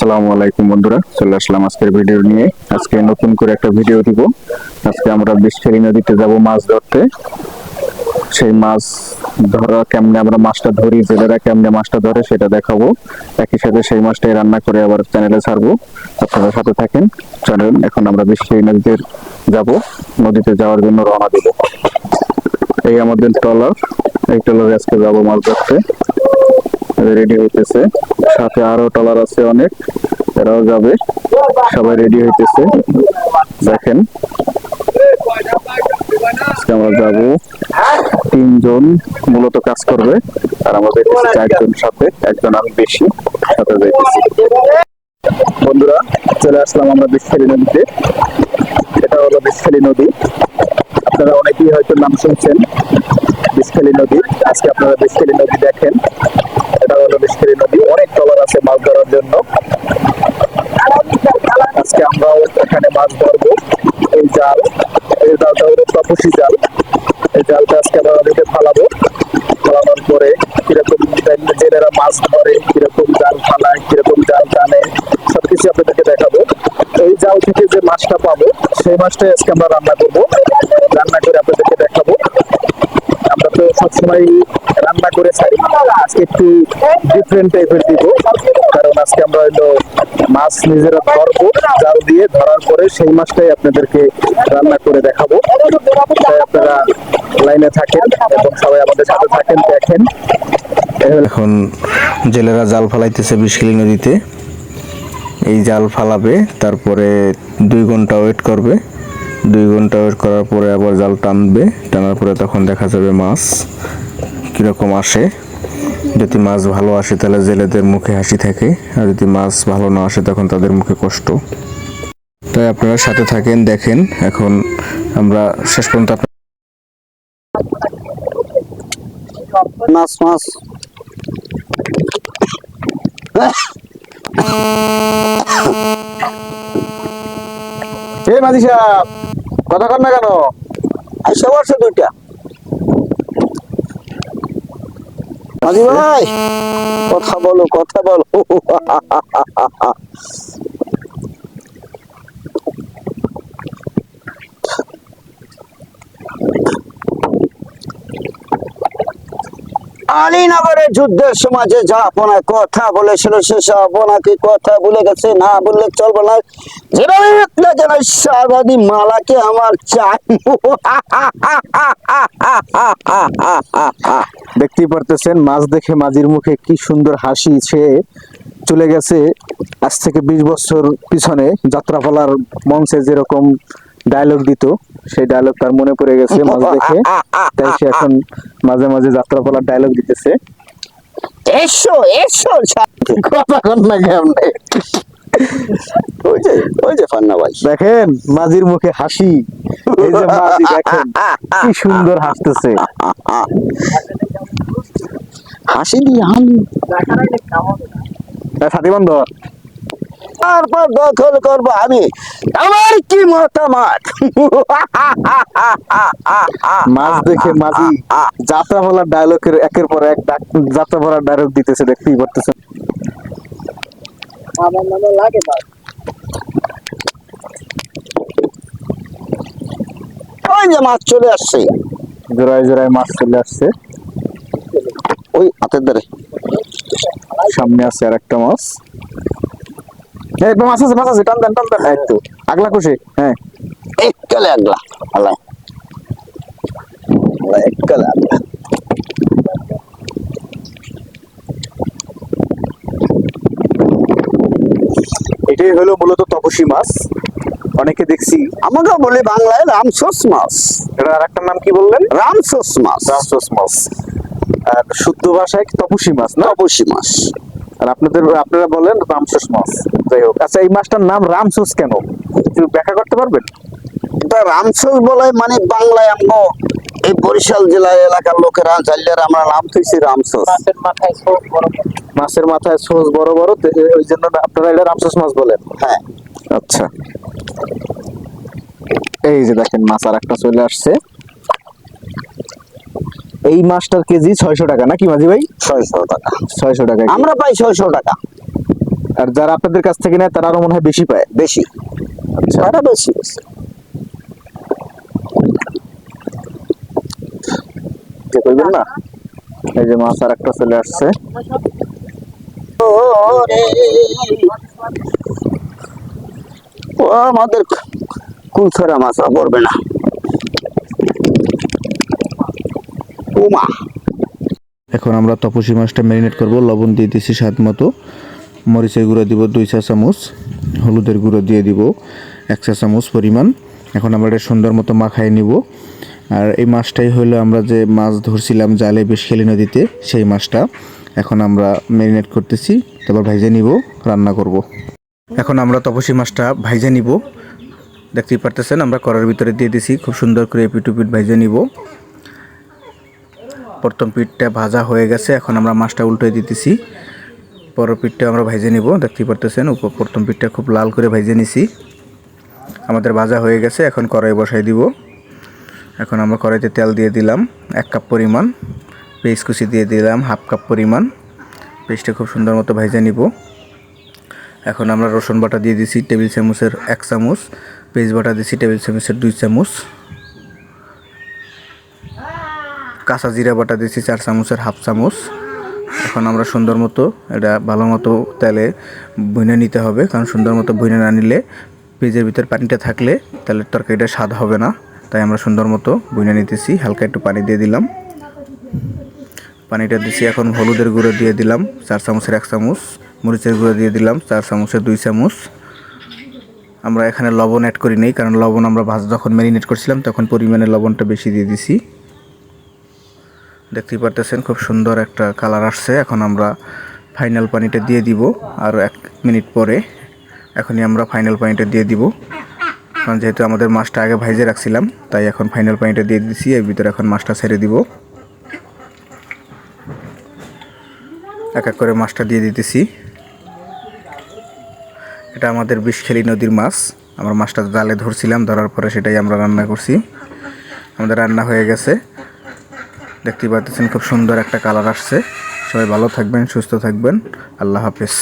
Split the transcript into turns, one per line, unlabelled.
আসসালামু আলাইকুম বন্ধুরা, চলে আসলাম আজকের ভিডিও নিয়ে। আজকে নতুন করে একটা ভিডিও দিব। আজকে আমরা বিষখালী নদীতে যাব মাছ ধরতে। সেই মাছ ধরা কেমনে, আমরা মাছটা ধরি, জেলেরা কেমনে মাছটা ধরে সেটা দেখাবো। একই সাথে সেই মাছটাই রান্না করে আবার চ্যানেলে ছাড়বো। আপনারা সাথে থাকেন। চলেন এখন আমরা বিষখালী নদীতে যাব। নদীতে যাওয়ার জন্য রওনা দিব। এই আমাদের ট্রলার, এই ট্রলারে আজকে যাবো মাছ ধরতে। রেডি হইতেছে, সাথে আরো ট্রলার আছে অনেক, এরাও যাবে। সবাই রেডি হইতেছে, দেখেন। আজকে আমরা যাবো, 3 জন মূলত কাজ করবে, আর আমাদের 4 জন সাথে, একজন আমি বেশি সাথে যাইতেছি। বন্ধুরা, চলে আসলাম আমরা বিষখালী নদীতে। এটা হলো বিষখালী নদী। আপনারা অনেকেই হয়তো নাম শুনছেন বিষখালী নদী। আজকে আপনারা বিষখালী নদী দেখেন। এটা হলো বিষখালী নদী, অনেক ট্রলার আছে মাছ ধরার জন্য। আজকে আমরাও এখানে মাছ ধরবো। এই জালটা হলো তপসী জাল। এই জালটা আজকে আমরা নদীতে ফালাবো। ফালানোর পরে কিরকম জেলেরা মাছ ধরে, কিরকম জাল ফালায়, কিরকম জাল টানে, সবকিছু আপনাদেরকে দেখাবো। এই জাল থেকে যে মাছটা পাবো, সেই মাছটাই আজকে আমরা রান্না করবো। রান্না করে আপনাদেরকে দেখাবো। আমরা তো সবসময় রান্না করে ছাড়ি, আজকে একটু ডিফারেন্ট টাইপের দিব। কারণ আজকে আমরা হলো মাছ নিজেরা ধরবো, জাল দিয়ে ধরার পরে সেই মাছটাই আপনাদেরকে রান্না করে দেখাবো। তাই আপনারা লাইনে থাকেন এবং সবাই আমাদের সাথে থাকেন, দেখেন।
এখন জেলেরা জাল ফালাইতেছে বিষখালী নদীতে। এই জাল ফালাবে, তারপরে 2 ঘন্টা ওয়েট করবে। 2 ঘন্টা ওয়েট করার পরে আবার জাল টানবে। টানার পরে তখন দেখা যাবে মাছ কীরকম আসে। যদি মাছ ভালো আসে তাহলে জেলেদের মুখে হাসি থাকে, আর যদি মাছ ভালো না আসে তখন তাদের মুখে কষ্ট। তাই আপনারা সাথে থাকেন, দেখেন। এখন আমরা শেষ পর্যন্ত
মাছ মাছ
এই মাঝি সাহেব, কথা কন না কেন?
আইসা বলছে 2টা। মাঝি ভাই, কথা বলো কথা বলো। আলীনগরের যুদ্ধের সময় যে আপনার কথা বলেছিল, সেসব ওনাকে কথা ভুলে গেছে, না বললে চলবে না। যেভাবে যেন সারাদি মালাকে আমার চাই।
দেখতেই পারতেছেন, মাছ দেখে মাঝির মুখে কি সুন্দর হাসি। সে চলে গেছে আজ থেকে 20 বছর পিছনে। যাত্রাপালার মঞ্চে যেরকম ডায়লগ দিত, সেই ডায়লগ তার মনে পড়ে গেছে মাছ দেখে। তাই সে এখন মাঝে মাঝে যাত্রাপালার ডায়লগ দিতেছে।
এসো এসো,
কথা কন না কেমনে?
ওই যে ফান্না ভাই,
দেখেন মাঝির মুখে হাসি। এই যে মাঝি দেখেন কি সুন্দর হাসতেছে।
হাসি দিয়ে আমি
সাথী বন্ধর,
তারপর দখল করবো আমি। আমার কি মতামত?
মাছ দেখে মাঝি যাত্রাপালার ডায়লগের একের পর এক যাত্রাপালার ডায়লগ দিতেছে, দেখতেই পারতেছেন।
আমার নামে লাগে ভাই। ওই যে মাছ চলে আসছে,
জোড়ায় জোড়ায় মাছ চলে আসছে।
ওই হাতের ধারে
সামনে আছে আর একটা মাছ। মাছ আছে, মাছ আছে, টান দেন টান দেন। এই তো আগলা খুশি। হ্যাঁ,
এককালে আগলা আল্লাহ আল্লাহ, এককালে আগলা।
এটাই হলো মূলত তপসী মাছ। অনেকে দেখছি,
আমরা বলি বাংলায় রামসোস মাছ।
এটা আর একটা নাম কি বললেন?
রামসোস মাছ,
রামসোস মাছ। আর শুদ্ধ ভাষায় তপসী মাছ না?
তপসী মাছ।
আর আপনারা বলেন রামসোস মাছ। যাই হোক, আচ্ছা এই মাছটার নাম রামসোস কেন, একটু ব্যাখ্যা করতে পারবেন?
এটা রামসোস বলে মানে বাংলায় আমরা এই বরিশাল জেলার এলাকার লোকেরা জানলে আমরা নাম থইছি রামসোস।
মাছের মাথায় সোস বড় বড়, ওই জন্য আপনারা এটা রামসোস মাছ বলেন।
হ্যাঁ,
আচ্ছা, এই যে দেখেন মাছ আর একটা চলে আসছে। এই মাছটার কেজি 600 টাকা নাকি মাঝি ভাই?
600 টাকা
600 টাকা।
আমরা পাই 600 টাকা।
আর যারা আপনাদের কাছ থেকে নেয় তারা আরো মনে হয় বেশি পায়।
বেশি, তারা বেশি বেশি।
করবেন না, এই যে মাছ আর একটা চলে আসছে।
ও আমাদের কুলছড়া মাছ পড়বে না। ওমা,
এখন আমরা তপসী মাছটা ম্যারিনেট করব। লবণ দিয়ে দিছি স্বাদ মতো, মরিচের গুঁড়ো দিব 2 চা চামচ, হলুদের গুঁড়ো দিয়ে দিব 1 চা চামচ পরিমাণ। এখন আমরা এটা সুন্দর মতো মাখায় নিব। আর এই মাছটাই হলো আমরা যে মাছ ধরছিলাম জালে বেশখালী নদীতে, সেই মাছটা এখন আমরা ম্যারিনেট করতেছি, তারপর ভাইজে নিব, রান্না করব। এখন আমরা তপসী মাছটা ভাইজে নিব। দেখতেই পারতেছেন আমরা কড়ার ভিতরে দিয়ে দিছি, খুব সুন্দর করে এপিট উপিট ভাইজে নিব। প্রথম পিঠটা ভাজা হয়ে গেছে, এখন আমরা মাছটা উল্টে দিতেছি। পরের পিঠটা আমরা ভেজে নিব। দেখতেই পারতেছেন প্রথম পিঠটা খুব লাল করে ভেজে নিছি। আমাদের ভাজা হয়ে গেছে, এখন কড়াই বসাই দিব। এখন আমরা কড়াইতে তেল দিয়ে দিলাম 1 কাপ পরিমাণ, পেঁয়াজ কুচি দিয়ে দিলাম 1/2 কাপ পরিমাণ। পেঁয়াজটা খুব সুন্দর মতো ভেজে নিব। এখন আমরা রসুন বাটা দিয়ে দিছি টেবিল চামচের 1 চামচ, পেঁয়াজ বাটা দিছি টেবিল চামচের 2 চামচ, কাঁচা জিরা বাটা দিচ্ছি 4 চামচের 1/2 চামচ। এখন আমরা সুন্দর মতো এটা ভালো মতো তেলে ভুনে নিতে হবে, কারণ সুন্দর মতো ভুনে না নিলে পেঁয়াজের ভিতর পানিটা থাকলে তাহলে তরকারিটা স্বাদ হবে না। তাই আমরা সুন্দর মতো ভুনে নিতেছি। হালকা একটু পানি দিয়ে দিলাম, পানিটা দিছি। এখন হলুদের গুঁড়ো দিয়ে দিলাম 4 চামচের 1 চামচ, মরিচের গুঁড়ো দিয়ে দিলাম 4 চামচের 2 চামচ। আমরা এখানে লবণ অ্যাড করি নেই, কারণ লবণ আমরা যখন ম্যারিনেট করছিলাম তখন পরিমাণে লবণটা বেশি দিয়ে দিছি। দেখতেই পারতেছেন খুব সুন্দর একটা কালার আসছে। এখন আমরা ফাইনাল পানিটা দিয়ে দিব আর 1 মিনিট পরে। এখনই আমরা ফাইনাল পানিটা দিয়ে দিব, কারণ যেহেতু আমাদের মাছটা আগে ভাইজে রাখছিলাম, তাই এখন ফাইনাল পানিটা দিয়ে দিছি। এর ভিতরে এখন মাছটা ছেড়ে দিব। এক এক করে মাছটা দিয়ে দিতেছি। এটা আমাদের বিষখালী নদীর মাছ। আমরা মাছটা জালে ধরছিলাম, ধরার পরে সেটাই আমরা রান্না করছি। আমাদের রান্না হয়ে গেছে। দেখতেই পাচ্ছেন খুব সুন্দর একটা কালার আসছে। সবাই ভালো থাকবেন, সুস্থ থাকবেন। আল্লাহ হাফেজ।